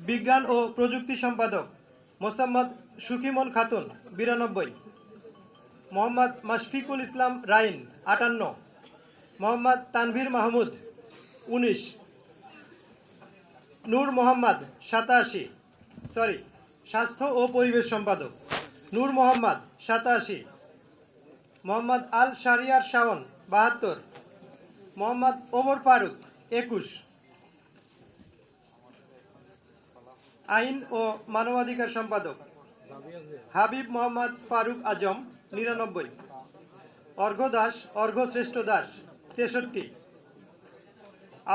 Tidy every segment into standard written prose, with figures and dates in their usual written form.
বিজ্ঞান ও প্রযুক্তি সম্পাদক মোসাম্মদ সুকিমন খাতুন 92, মোহাম্মদ মাশফিকুল ইসলাম রাইন 58, মোহাম্মদ তানভীর মাহমুদ 19, নূর মোহাম্মদ 87, স্বাস্থ্য ও পরিবেশ সম্পাদক নূর মোহাম্মদ 87, মোহাম্মদ আল শারিয়ার শাওন 72, মোহাম্মদ ওমর ফারুক 21, আইন ও মানবাধিকার সম্পাদক হাবিব মোহাম্মদ ফারুক আজম 99, অর্ঘ্যশ্রেষ্ঠ দাস 63,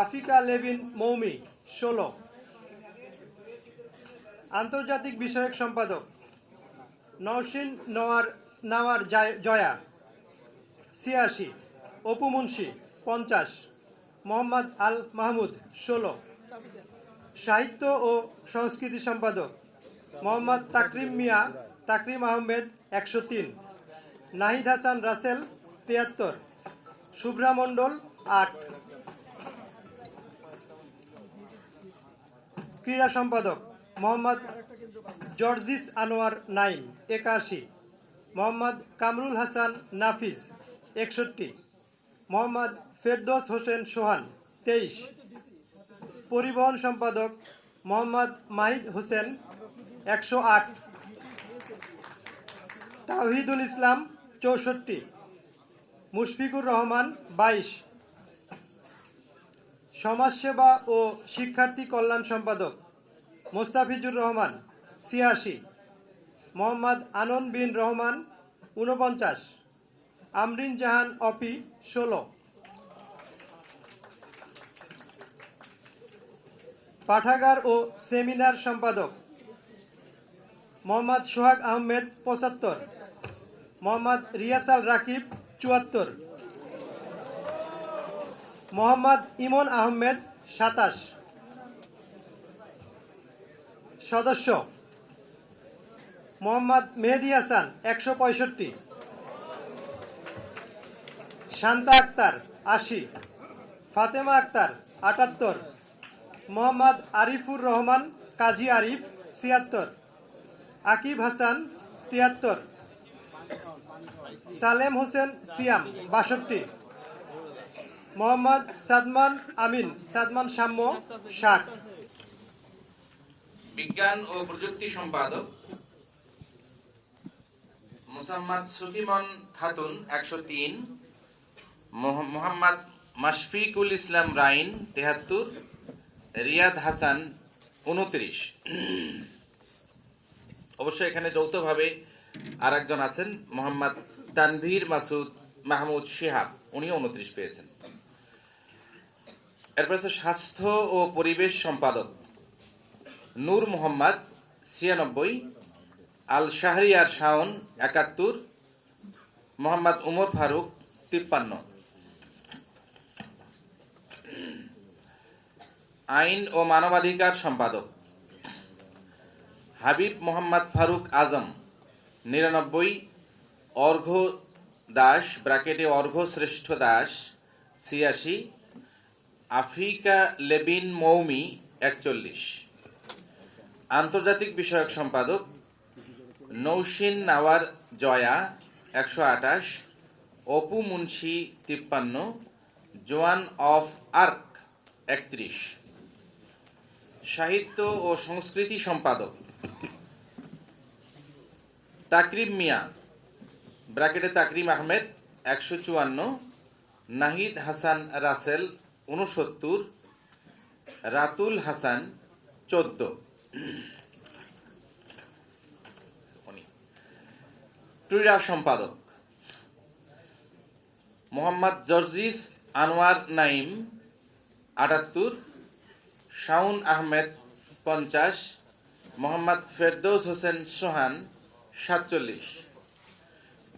আফিকা লেভিন মৌমি 16, আন্তর্জাতিক বিষয়ক সম্পাদক নওশিন নাওয়ার জয়া 86, অপু মুন্সি 50, মোহাম্মদ আল মাহমুদ 16, সাহিত্য ও সংস্কৃতি সম্পাদক মোহাম্মদ তাকরিম আহমেদ 103, নাহিদ হাসান রাসেল 73, শুভ্রা মণ্ডল 8, ক্রীড়া সম্পাদক মোহাম্মদ জর্জিস আনোয়ার নাইম 81, মোহাম্মদ কামরুল হাসান নাফিস 61, মোহাম্মদ ফেরদৌস হোসেন সোহান 23, পরিবহন সম্পাদক মোহাম্মদ মাহিদ হোসেন 108, তাওহিদুল ইসলাম 64, মুশফিকুর রহমান 22, সমাজসেবা ও শিক্ষার্থী কল্যাণ সম্পাদক মোস্তাফিজুর রহমান 86, মোহাম্মদ আনন বিন রহমান 49, আমরিন জাহান অপি 16, পাঠাগার ও সেমিনার সম্পাদক মোহাম্মদ সোহাগ আহমেদ 75, মোহাম্মদ রিয়াসাল রাকিব 74, মোহাম্মদ ইমন আহমেদ 27, সদস্য মোহাম্মদ মেহেদি হাসান 165, শান্তা আক্তার 80, ফাতেমা আক্তার 78, মোহাম্মদ আরিফুর রহমান কাজী আরিফ 76, আকিব হাসান 73, সালেম হোসেন সিয়াম 62, মোহাম্মদ সাদমান সাম্য 60। বিজ্ঞান ও প্রযুক্তি সম্পাদক মোসাম্মদ সুকিমন খাতুন 103, মোহাম্মদ মাশফিকুল ইসলাম রাইন 73, রিয়াদ হাসান 29। অবশ্য এখানে যৌথভাবে আর একজন আছেন মোহাম্মদ তানভীর মাহমুদ শিহাব, উনি 29 পেয়েছেন। এরপর আছে স্বাস্থ্য ও পরিবেশ সম্পাদক নূর মোহাম্মদ 96, আল শাহরিয়ার শাওন 71, মোহাম্মদ উমর ফারুক 53। আইন ও মানবাধিকার সম্পাদক হাবিব মোহাম্মদ ফারুক আজম 99, অর্ঘ্য দাস অর্ঘ্যশ্রেষ্ঠ দাস 86, আফিকা লেবিন মৌমি 41। আন্তর্জাতিক বিষয়ক সম্পাদক নৌশিন নাওয়ার জয়া 128, অপু মুন্সি 53, জোয়ান অফ আর্ক 31। সাহিত্য ও সংস্কৃতি সম্পাদক তাকরিম আহমেদ 154, নাহিদ হাসান রাসেল 69, রাতুল হাসান 14। ক্রীড়া সম্পাদক মোহাম্মদ জর্জিস আনোয়ার নাইম 78, শাউন আহমেদ 50, মোহাম্মদ ফেরদৌস হোসেন সোহান 47।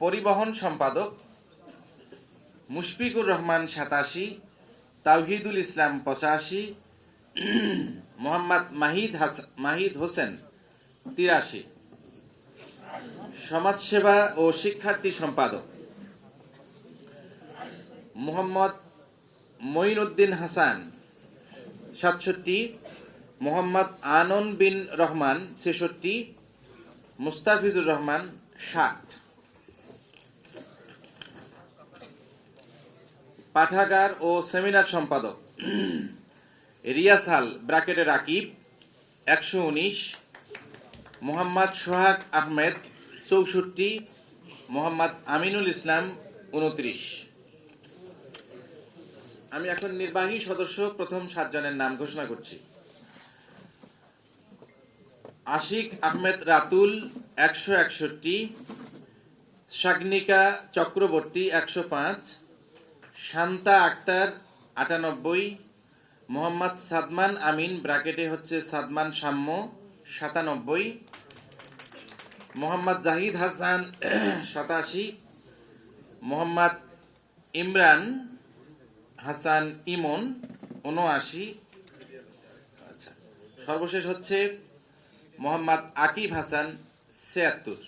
পরিবহন সম্পাদক মুশফিকুর রহমান 87, তাওহিদুল ইসলাম 85, মোহাম্মদ মাহিদ হোসেন 83। সমাজসেবা ও শিক্ষার্থী সম্পাদক মোহাম্মদ মঈনউদ্দিন হাসান 67, মোহাম্মদ আনন বিন রহমান 66, মুস্তাফিজুর রহমান 60। পাঠাগার ও সেমিনার সম্পাদক রিয়াসাল ব্র্যাকেটে রাকিব 119, মোহাম্মদ সোহাগ আহমেদ 64, মোহাম্মদ আমিনুল ইসলাম 29। আমি এখন নির্বাহী সদস্য প্রথম 7 জনের নাম ঘোষণা করছি। আশিক আহমেদ রাতুল 161, শাগনিকা চক্রবর্তী 105, শান্তা আক্তার 98, মোহাম্মদ সাদমান আমিন ব্র্যাকেটে হচ্ছে সাদমান সাম্য 97, মোহাম্মদ জাহিদ হাসান 87, মোহাম্মদ ইমরান হাসান ইমন 79। আচ্ছা, সর্বশেষ হচ্ছে মোহাম্মদ আকিব হাসান 76।